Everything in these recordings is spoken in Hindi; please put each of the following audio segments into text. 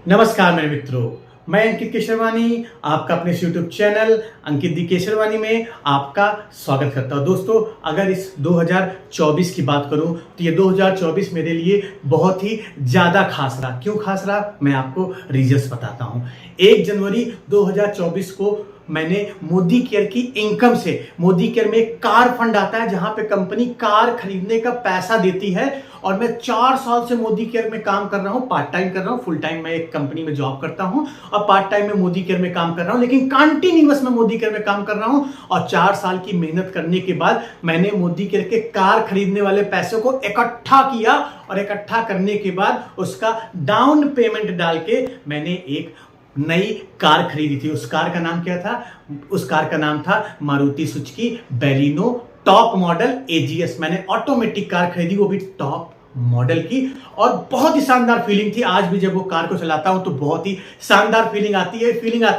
नमस्कार मेरे मित्रों, मैं अंकित केशरवानी आपका अपने YouTube चैनल अंकित दी केशरवानी में आपका स्वागत करता हूं। दोस्तों, अगर इस 2024 की बात करूं तो ये 2024 मेरे लिए बहुत ही ज़्यादा खास रहा। क्यों खास रहा, मैं आपको रीजंस बताता हूं। 1 जनवरी 2024 को मैंने मोदी केयर की इनकम से, मोदी केयर में एक कार फंड आता है जहां पे कंपनी कार खरीदने का पैसा देती है, और मैं 4 साल से मोदी केयर में काम कर रहा हूं। पार्ट टाइम कर रहा हूं, फुल टाइम मैं एक कंपनी में जॉब करता हूं और पार्ट टाइम में मोदी केयर में काम कर रहा हूं, लेकिन कंटिन्यूअस मैं मोदी केयर में काम कर रहा हूं। और 4 साल की मेहनत करने के बाद मैंने मोदी केयर के कार खरीदने वाले पैसों को इकट्ठा किया, और इकट्ठा करने के बाद उसका डाउन पेमेंट डाल के मैंने एक नई कार खरीदी थी। उस कार का नाम क्या था? उस कार का नाम था Maruti Suzuki Baleno top model AGS. मैंने ऑटोमेटिक कार खरीदी, वो भी टॉप मॉडल की, और बहुत ही शानदार फीलिंग थी। आज भी जब वो कार को चलाता हूं तो बहुत ही शानदार फीलिंग आती है।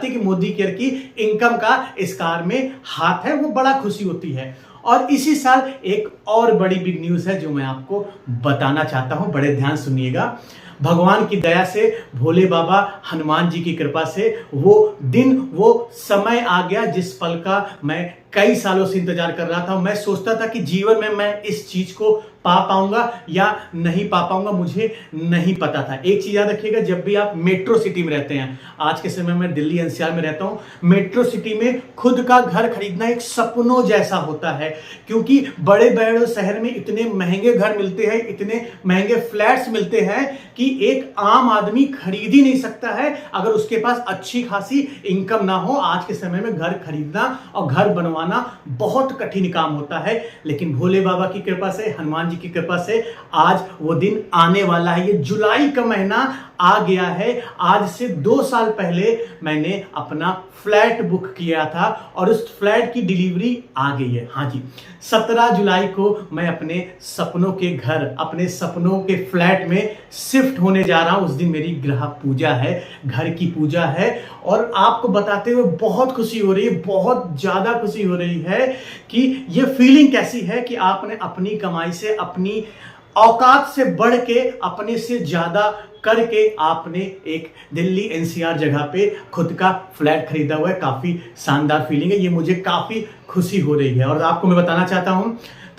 कि मोदी केयर की इनकम का इस कार में हाथ है, वो बड़ा खुशी होती है। और इसी साल एक और बड़ी बिग न्यूज है जो मैं आपको बताना चाहता हूं, बड़े ध्यान सुनिएगा। भगवान की दया से, भोले बाबा हनुमान जी की कृपा से वो दिन, वो समय आ गया जिस पल का मैं कई सालों से इंतजार कर रहा था। मैं सोचता था कि जीवन में मैं इस चीज को पा पाऊंगा या नहीं पा पाऊंगा, मुझे नहीं पता था। एक चीज याद रखिएगा, जब भी आप मेट्रो सिटी में रहते हैं, आज के समय में दिल्ली एनसीआर में रहता हूं, मेट्रो सिटी में खुद का घर खरीदना एक सपनों जैसा होता है, क्योंकि बड़े बड़े शहर में इतने महंगे घर मिलते हैं, इतने महंगे फ्लैट्स मिलते हैं कि एक आम आदमी खरीद ही नहीं सकता है अगर उसके पास अच्छी खासी इनकम ना हो। आज के समय में घर खरीदना और घर बनवाना बहुत कठिन काम होता है, लेकिन भोले बाबा की कृपा से, हनुमान जी की कृपा से आज वो दिन आने वाला है। ये जुलाई का महीना आ गया है। आज से 2 साल पहले मैंने अपना फ्लैट बुक किया था और उस फ्लैट की डिलीवरी आ गई है। हाँ जी, 17 जुलाई को मैं अपने सपनों के घर, अपने सपनों के फ्लैट में शिफ्ट होने जा रहा हूं। उस दिन मेरी गृह पूजा है, घर की पूजा है, और आपको बताते हुए बहुत खुशी हो रही है, बहुत ज्यादा खुशी हो रही है कि ये फीलिंग कैसी है कि आपने अपनी कमाई से, अपनी औकात से बढ़ के, अपने से ज्यादा करके आपने एक दिल्ली एनसीआर जगह पे खुद का फ्लैट खरीदा हुआ है। काफी शानदार फीलिंग है, ये मुझे काफी खुशी हो रही है। और आपको मैं बताना चाहता हूं,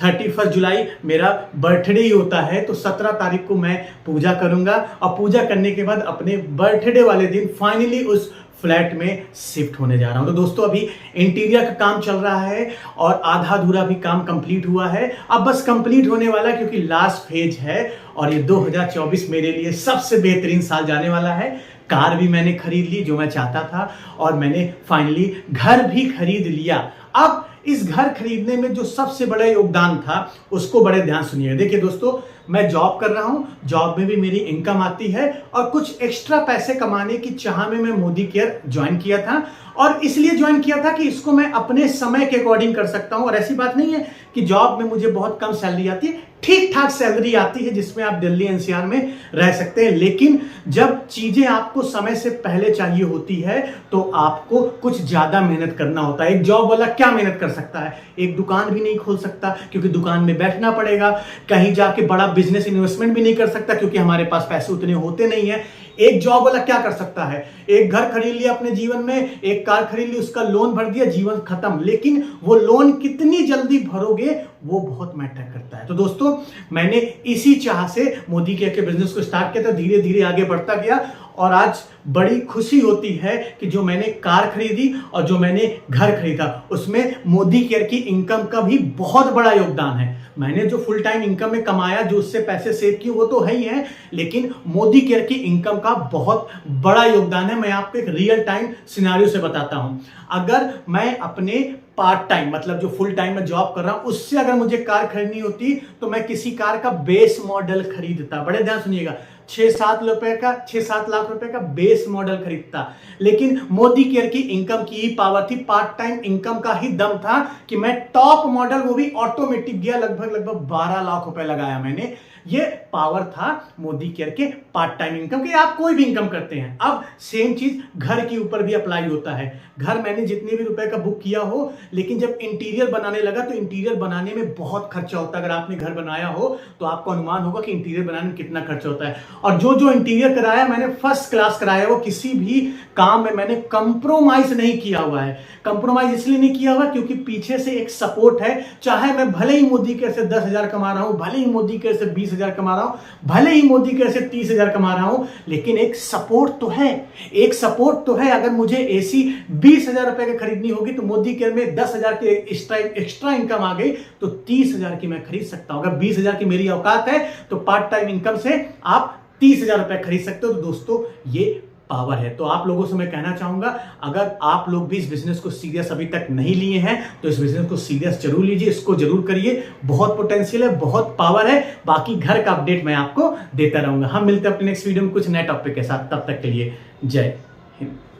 31 जुलाई मेरा बर्थडे ही होता है, तो 17 तारीख को मैं पूजा करूंगा, और पूजा करने के बाद अपने बर्थडे वाले दिन फाइनली उस फ्लैट में शिफ्ट होने जा रहा हूं। तो दोस्तों, अभी इंटीरियर का काम चल रहा है और आधा अधूरा भी काम कंप्लीट हुआ है, अब बस कंप्लीट होने वाला है, क्योंकि लास्ट फेज है। और ये 2024 मेरे लिए सबसे बेहतरीन साल जाने वाला है। कार भी मैंने खरीद ली जो मैं चाहता था, और मैंने फाइनली घर भी खरीद लिया। अब इस घर खरीदने में जो सबसे बड़ा योगदान था उसको बड़े ध्यान सुनिए। देखिए दोस्तों, मैं जॉब कर रहा हूं, जॉब में भी मेरी इनकम आती है, और कुछ एक्स्ट्रा पैसे कमाने की चाह में मैं मोदी केयर ज्वाइन किया था। और इसलिए ज्वाइन किया था कि इसको मैं अपने समय के अकॉर्डिंग कर सकता हूं। और ऐसी बात नहीं है कि जॉब में मुझे बहुत कम सैलरी आती है, ठीक ठाक सैलरी आती है जिसमें आप दिल्ली एनसीआर में रह सकते हैं। लेकिन जब चीजें आपको समय से पहले चाहिए होती है तो आपको कुछ ज्यादा मेहनत करना होता है। एक जॉब वाला क्या मेहनत कर सकता है? एक दुकान भी नहीं खोल सकता, क्योंकि दुकान में बैठना पड़ेगा। कहीं जाके बड़ा बिजनेस इन्वेस्टमेंट भी नहीं कर सकता, क्योंकि हमारे पास पैसे उतने होते नहीं है। एक जॉब वाला क्या कर सकता है? एक घर खरीद लिया अपने जीवन में, एक कार खरीद ली, उसका लोन भर दिया, जीवन खत्म। लेकिन वो लोन कितनी जल्दी भरोगे वो बहुत मैटर करता है। तो दोस्तों, मैंने इसी चाह से मोदी केयर के बिजनेस को स्टार्ट किया था, धीरे धीरे आगे बढ़ता गया, और आज बड़ी खुशी होती है कि जो मैंने कार खरीदी और जो मैंने घर खरीदा उसमें मोदी केयर की इनकम का भी बहुत बड़ा योगदान है। मैंने जो फुल टाइम इनकम में कमाया, जो उससे पैसे सेव किए, वो तो है ही है, लेकिन मोदी केयर की इनकम का बहुत बड़ा योगदान है। मैं आपको एक रियल टाइम सिनेरियो से बताता हूं। अगर मैं अपने पार्ट टाइम, मतलब जो फुल टाइम में जॉब कर रहा हूं, उससे अगर मुझे कार खरीदनी होती तो मैं किसी कार का बेस मॉडल खरीदता। बड़े ध्यान सुनिएगा, 6-7 लाख रुपए का बेस मॉडल खरीदता। लेकिन मोदी केयर की इनकम की ही पावर थी, पार्ट टाइम इनकम का ही दम था कि मैं टॉप मॉडल, वो भी ऑटोमेटिक गया, लगभग 12 लाख रुपए लगाया मैंने। ये पावर था मोदी केयर के पार्ट टाइम इनकम के। आप कोई भी इनकम करते हैं, अब सेम चीज घर के ऊपर भी अप्लाई होता है। घर मैंने जितने भी रुपए का बुक किया हो, लेकिन जब इंटीरियर बनाने लगा तो इंटीरियर बनाने में बहुत खर्चा होता है। अगर आपने घर बनाया हो तो आपको अनुमान होगा कि इंटीरियर बनाने में कितना खर्चा होता है। और जो जो इंटीरियर कराया मैंने फर्स्ट क्लास कराया, वो किसी भी काम में मैंने कंप्रोमाइज नहीं किया हुआ है। कंप्रोमाइज इसलिए नहीं किया हुआ क्योंकि पीछे से एक सपोर्ट है। चाहे मैं भले ही मोदी केयर से 10,000 कमा रहा हूं, भले ही मोदी केयर से 20,000 कमा रहा हूं, भले ही मोदी केयर से 30,000 कमा रहा हूं, लेकिन एक सपोर्ट तो है, एक सपोर्ट तो है। अगर मुझे एसी 20,000 रुपए की खरीदनी होगी तो मोदी केयर में 10,000 की एक्स्ट्रा इनकम आ गई तो 30,000 की मैं खरीद सकता हूं। अगर 20,000 की मेरी औकात है तो पार्ट टाइम इनकम से आप 30,000 रुपए खरीद सकते हो। तो दोस्तों ये पावर है। तो आप लोगों से मैं कहना चाहूंगा, अगर आप लोग भी इस बिजनेस को सीरियस अभी तक नहीं लिए हैं तो इस बिजनेस को सीरियस जरूर लीजिए, इसको जरूर करिए। बहुत पोटेंशियल है, बहुत पावर है। बाकी घर का अपडेट मैं आपको देता रहूंगा। हम मिलते हैं अपने नेक्स्ट वीडियो में कुछ नए टॉपिक के साथ। तब तक के लिए जय हिंद।